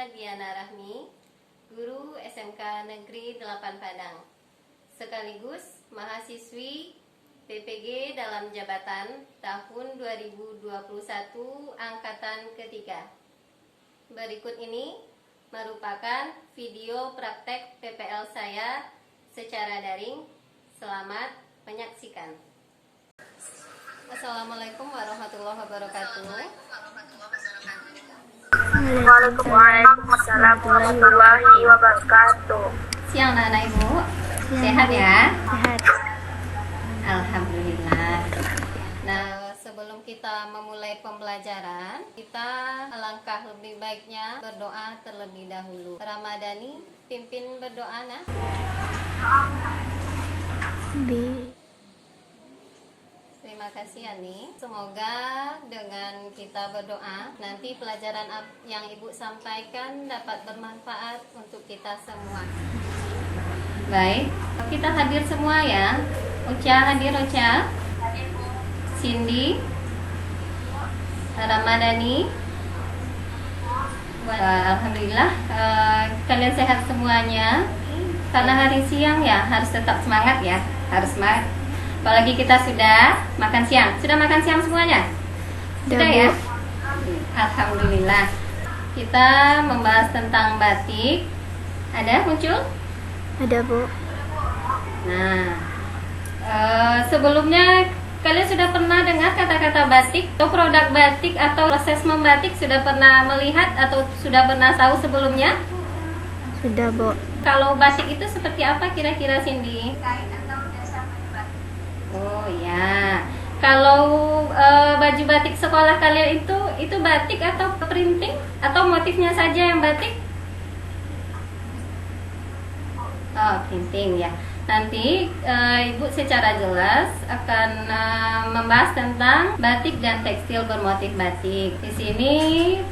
Saya Diana Rahmi, guru SMK Negeri 8 Padang, sekaligus mahasiswi PPG dalam jabatan tahun 2021 angkatan ketiga. Berikut ini merupakan video praktek PPL saya secara daring. Selamat menyaksikan. Assalamualaikum warahmatullahi wabarakatuh. Waalaikumsalam warahmatullahi wabarakatuh. Siang anak ibu, sehat ya? Sehat. Alhamdulillah. Nah, sebelum kita memulai pembelajaran, kita alangkah lebih baiknya berdoa terlebih dahulu. Ramadhani, pimpin berdoa nah. Terima kasih Yani. Semoga dengan kita berdoa nanti pelajaran yang Ibu sampaikan dapat bermanfaat untuk kita semua. Baik, kita hadir semua ya. Uca hadir Uca. Cindy, Ramadhani. Alhamdulillah kalian sehat semuanya. Karena hari siang ya harus tetap semangat ya. Harus semangat. Apalagi kita sudah makan siang. Sudah makan siang semuanya? Sudah ya? Alhamdulillah. Kita membahas tentang batik. Ada muncul? Ada, Bu. Nah, sebelumnya kalian sudah pernah dengar kata-kata batik atau produk batik atau proses membatik? Sudah pernah melihat atau sudah pernah tahu sebelumnya? Sudah, Bu. Kalau batik itu seperti apa kira-kira Cindy? Oh ya, kalau baju batik sekolah kalian itu batik atau printing atau motifnya saja yang batik? Oh, printing ya. Nanti Ibu secara jelas akan membahas tentang batik dan tekstil bermotif batik. Di sini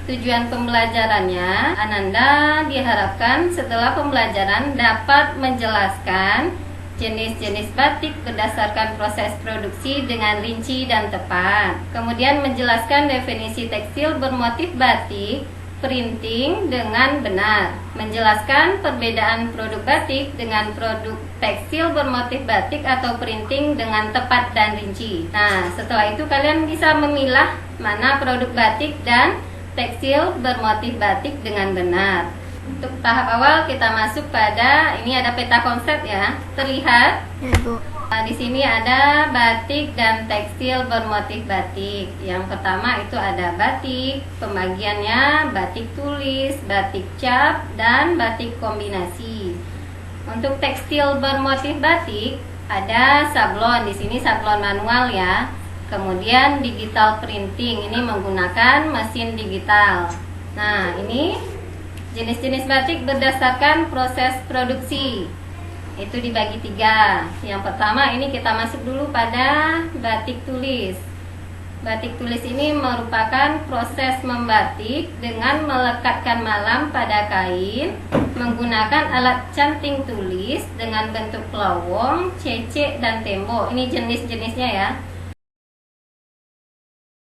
tujuan pembelajarannya, Ananda diharapkan setelah pembelajaran dapat menjelaskan jenis-jenis batik berdasarkan proses produksi dengan rinci dan tepat. Kemudian menjelaskan definisi tekstil bermotif batik, printing dengan benar. Menjelaskan perbedaan produk batik dengan produk tekstil bermotif batik atau printing dengan tepat dan rinci. Nah, setelah itu kalian bisa memilah mana produk batik dan tekstil bermotif batik dengan benar. Untuk tahap awal kita masuk pada ini ada peta konsep ya. Terlihat? Ya, Bu. Nah, di sini ada batik dan tekstil bermotif batik. Yang pertama itu ada batik, pembagiannya batik tulis, batik cap, dan batik kombinasi. Untuk tekstil bermotif batik ada sablon, di sini sablon manual ya. Kemudian digital printing, ini menggunakan mesin digital. Nah, ini jenis-jenis batik berdasarkan proses produksi. Itu dibagi 3. Yang pertama ini kita masuk dulu pada batik tulis. Batik tulis ini merupakan proses membatik dengan melekatkan malam pada kain menggunakan alat canting tulis dengan bentuk pelowong, cecek, dan tembok. Ini jenis-jenisnya ya.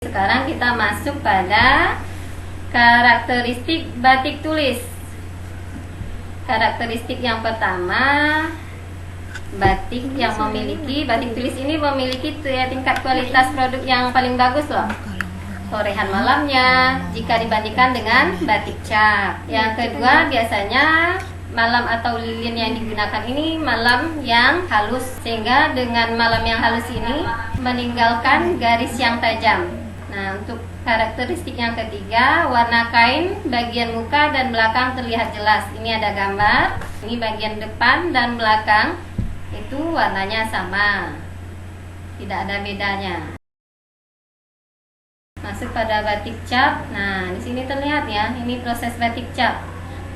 Sekarang kita masuk pada karakteristik batik tulis. Karakteristik yang pertama, batik yang memiliki batik tulis ini memiliki tingkat kualitas produk yang paling bagus loh. Torehan malamnya jika dibandingkan dengan batik cap. Yang kedua, biasanya malam atau lilin yang digunakan ini malam yang halus, sehingga dengan malam yang halus ini meninggalkan garis yang tajam. Nah, untuk karakteristik yang ketiga, warna kain bagian muka dan belakang terlihat jelas. Ini ada gambar. Ini bagian depan dan belakang itu warnanya sama, tidak ada bedanya. Masuk pada batik cap. Nah, di sini terlihat ya, ini proses batik cap.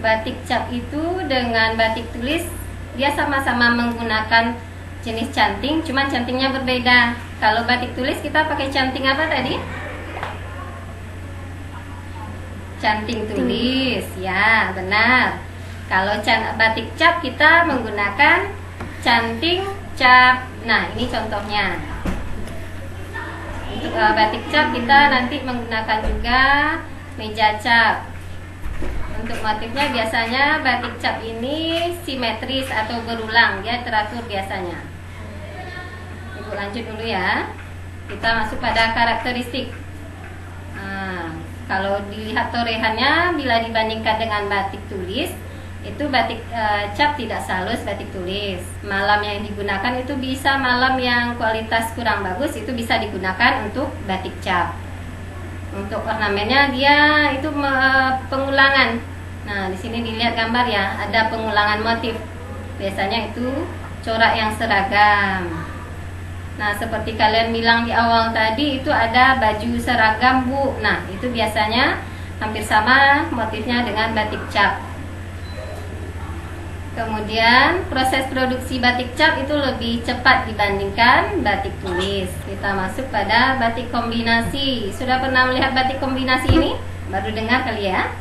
Batik cap itu dengan batik tulis dia sama-sama menggunakan jenis canting, cuma cantingnya berbeda. Kalau batik tulis kita pakai canting apa tadi? Canting tulis, ya benar. Kalau batik cap kita menggunakan canting cap. Nah, ini contohnya. Untuk batik cap kita nanti menggunakan juga meja cap. Untuk motifnya biasanya batik cap ini simetris atau berulang, dia teratur biasanya. Ibu lanjut dulu ya. Kita masuk pada karakteristik. Nah, kalau dilihat torehannya, bila dibandingkan dengan batik tulis, itu batik cap tidak salus batik tulis. Malam yang digunakan itu bisa malam yang kualitas kurang bagus, itu bisa digunakan untuk batik cap. Untuk ornamennya dia itu pengulangan. Nah, di sini dilihat gambar ya, ada pengulangan motif. Biasanya itu corak yang seragam. Nah, seperti kalian bilang di awal tadi, itu ada baju seragam, Bu. Nah, itu biasanya hampir sama motifnya dengan batik cap. Kemudian proses produksi batik cap itu lebih cepat dibandingkan batik tulis. Kita masuk pada batik kombinasi. Sudah pernah melihat batik kombinasi ini? Baru dengar kali ya?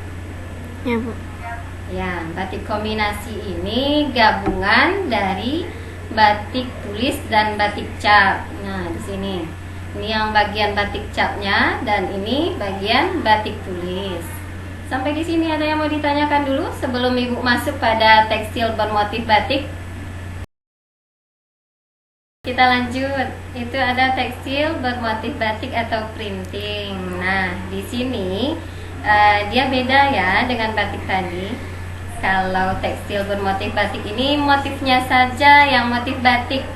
Ya, Bu. Ya, batik kombinasi ini gabungan dari batik tulis dan batik cap. Nah, di sini. Ini yang bagian batik capnya dan ini bagian batik tulis. Sampai di sini ada yang mau ditanyakan dulu sebelum Ibu masuk pada tekstil bermotif batik? Kita lanjut. Itu ada tekstil bermotif batik atau printing. Nah, di sini dia beda ya dengan batik tadi. Kalau tekstil bermotif batik ini motifnya saja yang motif batik.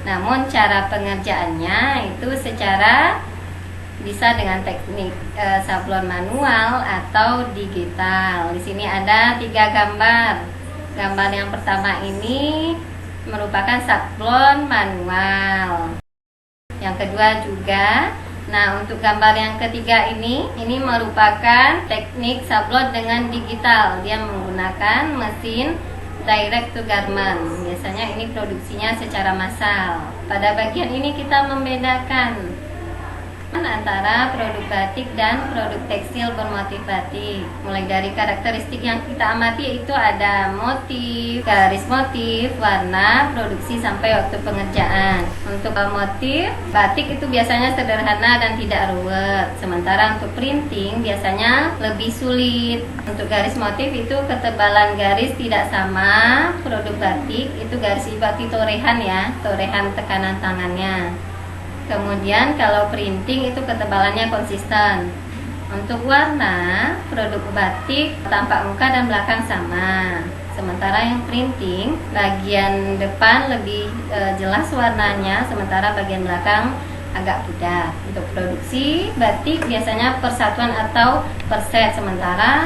Namun cara pengerjaannya itu secara bisa dengan teknik sablon manual atau digital. Di sini ada 3 gambar. Gambar yang pertama ini merupakan sablon manual. Yang kedua juga. Nah, untuk gambar yang ketiga ini merupakan teknik sablon dengan digital. Dia menggunakan mesin direct to garment. Biasanya ini produksinya secara massal. Pada bagian ini kita membedakan antara produk batik dan produk tekstil bermotif batik. Mulai dari karakteristik yang kita amati itu ada motif, garis motif, warna, produksi sampai waktu pengerjaan. Untuk motif batik itu biasanya sederhana dan tidak ruwet. Sementara untuk printing biasanya lebih sulit. Untuk garis motif itu ketebalan garis tidak sama. Produk batik itu garis ibati torehan ya, torehan tekanan tangannya. Kemudian kalau printing itu ketebalannya konsisten. Untuk warna, produk batik tampak muka dan belakang sama. Sementara yang printing, bagian depan lebih jelas warnanya, sementara bagian belakang agak pudar. Untuk produksi batik biasanya persatuan atau per set, sementara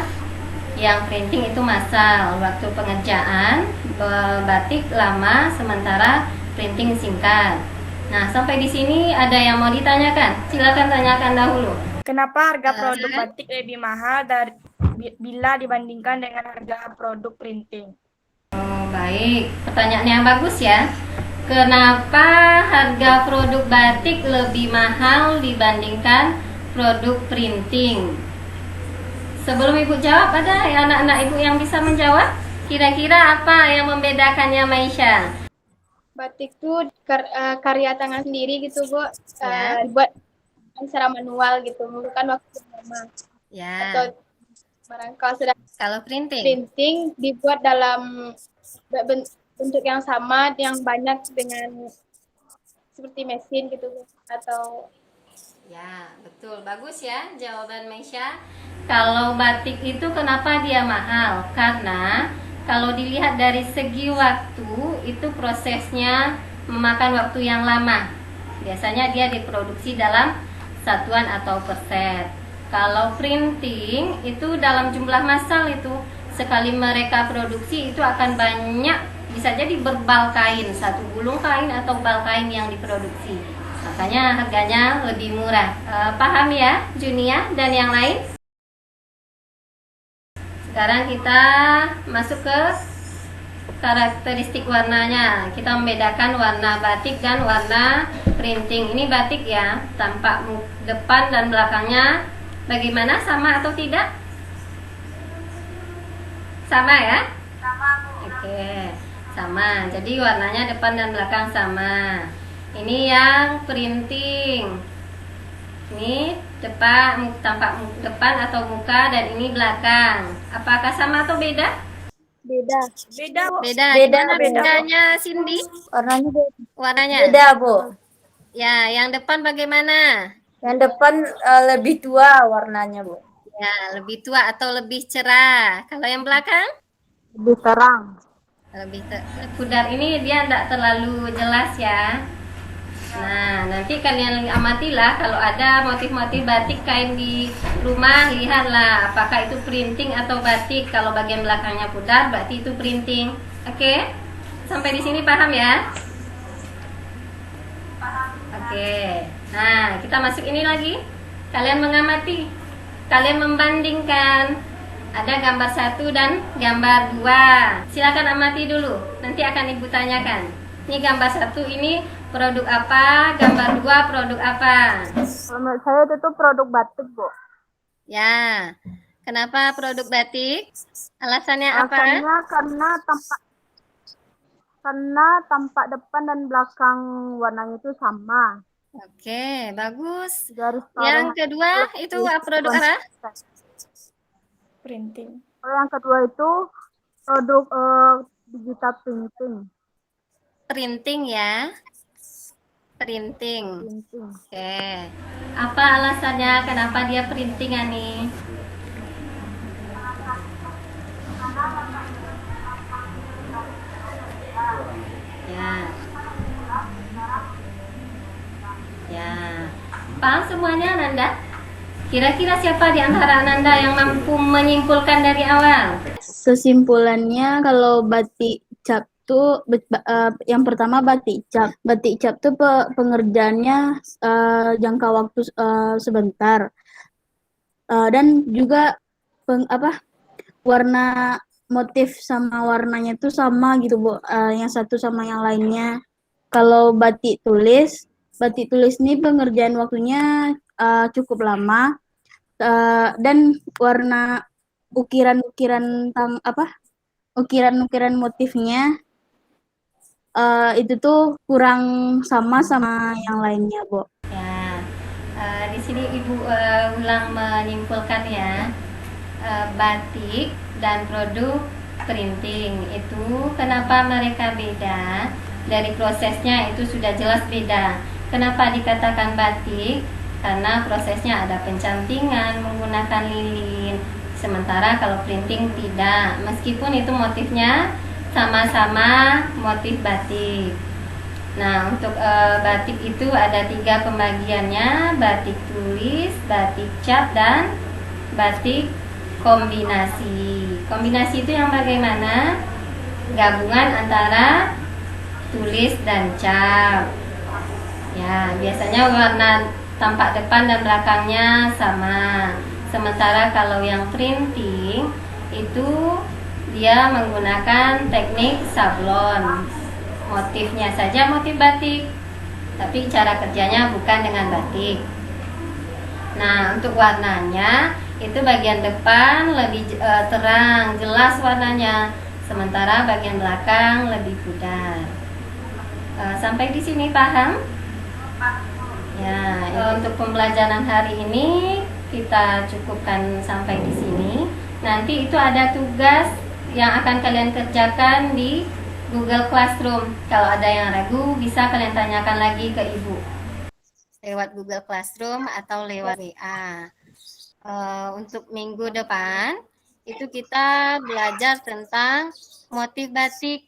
yang printing itu massal. Waktu pengerjaan batik lama, sementara printing singkat. Nah, sampai di sini ada yang mau ditanyakan? Silakan tanyakan dahulu. Kenapa harga produk batik lebih mahal bila dibandingkan dengan harga produk printing? Oh, baik. Pertanyaan yang bagus ya. Kenapa harga produk batik lebih mahal dibandingkan produk printing? Sebelum Ibu jawab, ada anak-anak Ibu yang bisa menjawab? Kira-kira apa yang membedakannya, Maisha? Batik tuh karya tangan sendiri gitu, Bu. Ya. Dibuat secara manual gitu, bukan waktu lama. Ya. Atau kalau sudah Kalau printing? printing dibuat dalam bentuk yang sama, yang banyak dengan seperti mesin gitu, Bu. Atau Ya, betul. Bagus ya jawaban Maisha. Kalau batik itu kenapa dia mahal? Karena kalau dilihat dari segi waktu, itu prosesnya memakan waktu yang lama. Biasanya dia diproduksi dalam satuan atau per set. Kalau printing itu dalam jumlah massal itu, sekali mereka produksi itu akan banyak, bisa jadi berbal kain, satu gulung kain atau bal kain yang diproduksi. Makanya harganya lebih murah. Paham ya, Junia dan yang lain? Sekarang kita masuk ke karakteristik warnanya. Kita membedakan warna batik dan warna printing. Ini batik ya, tampak depan dan belakangnya bagaimana, sama atau tidak? Sama ya? sama, Bu. Oke, sama. Jadi warnanya depan dan belakang sama. Ini yang printing. Ini tampak depan atau muka, dan ini belakang. Apakah sama atau beda? Beda. Beda, Bu. Beda. Beda, Gimana Bu. bedanya, Cindy? Warnanya beda. Warnanya? Beda, Bu. Ya, yang depan bagaimana? Yang depan lebih tua warnanya, Bu. Ya, lebih tua atau lebih cerah. Kalau yang belakang? Lebih terang. Pudar ini dia tidak terlalu jelas ya. Nah, nanti kalian amatilah kalau ada motif-motif batik kain di rumah, lihatlah apakah itu printing atau batik. Kalau bagian belakangnya pudar berarti itu printing. Oke? Sampai di sini paham ya? Oke. Nah, kita masuk ini lagi. Kalian mengamati. Kalian membandingkan. Ada gambar 1 dan gambar 2. Silakan amati dulu. Nanti akan Ibu tanyakan. Ini gambar 1 ini produk apa, gambar 2 produk apa? Kalau menurut saya itu tuh produk batik, Bu. Ya. Kenapa produk batik? Alasannya apa? Alasannya karena tampak depan dan belakang warnanya itu sama. Oke, bagus. Garis Yang tarik kedua itu produk apa? Printing. Kalau yang kedua itu produk digital printing. Printing ya. Printing. Printing. Oke. Apa alasannya kenapa dia printing, Ani? Ya. Ya. Paham semuanya, Nanda? Kira-kira siapa di antara Nanda yang mampu menyimpulkan dari awal? Kesimpulannya kalau batik cap tuh yang pertama batik cap. Batik cap tuh pengerjaannya jangka waktu sebentar. Dan juga warna motif sama warnanya tuh sama gitu, Bu. Yang satu sama yang lainnya. Kalau batik tulis ini pengerjaan waktunya cukup lama. Dan warna ukiran-ukiran motifnya itu tuh kurang sama yang lainnya, Bu. Ya, di sini Ibu ulang menyimpulkan ya, batik dan produk printing itu kenapa mereka beda? Dari prosesnya itu sudah jelas beda. Kenapa dikatakan batik? Karena prosesnya ada pencantingan menggunakan lilin. Sementara kalau printing tidak, meskipun itu motifnya sama-sama motif batik. Nah, untuk batik itu ada 3 pembagiannya: batik tulis, batik cap, dan batik kombinasi. Kombinasi itu yang bagaimana? Gabungan antara tulis dan cap. Ya, biasanya warna tampak depan dan belakangnya sama. Sementara kalau yang printing itu dia menggunakan teknik sablon. Motifnya saja motif batik, tapi cara kerjanya bukan dengan batik. Nah, untuk warnanya itu bagian depan lebih terang, jelas warnanya, sementara bagian belakang lebih pudar. Sampai di sini paham? Ya, untuk pembelajaran hari ini kita cukupkan sampai di sini. Nanti itu ada tugas yang akan kalian kerjakan di Google Classroom. Kalau ada yang ragu, bisa kalian tanyakan lagi ke Ibu lewat Google Classroom atau lewat WA. Untuk minggu depan itu kita belajar tentang motif batik.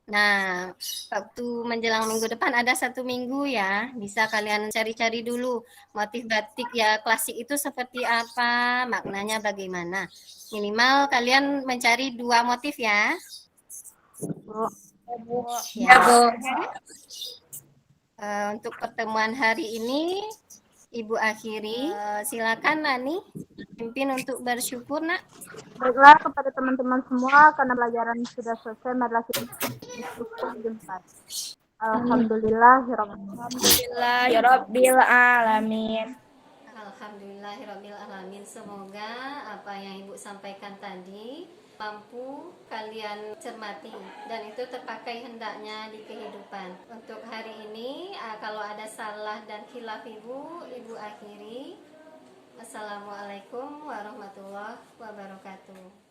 Nah, waktu menjelang minggu depan ada 1 minggu ya, bisa kalian cari-cari dulu motif batik ya klasik itu seperti apa, maknanya bagaimana. Minimal kalian mencari 2 motif ya. Ya, Bu. Untuk pertemuan hari ini Ibu akhiri. Silakan Nani, pimpin untuk bersyukur, Nak. Baiklah kepada teman-teman semua, karena pelajaran sudah selesai, marilah kita berjumpa. Alhamdulillahirabbil alamin. Alhamdulillahirrabbilalamin. Semoga apa yang Ibu sampaikan tadi mampu kalian cermati dan itu terpakai hendaknya di kehidupan. Untuk hari ini kalau ada salah dan khilaf Ibu akhiri. Wassalamualaikum warahmatullahi wabarakatuh.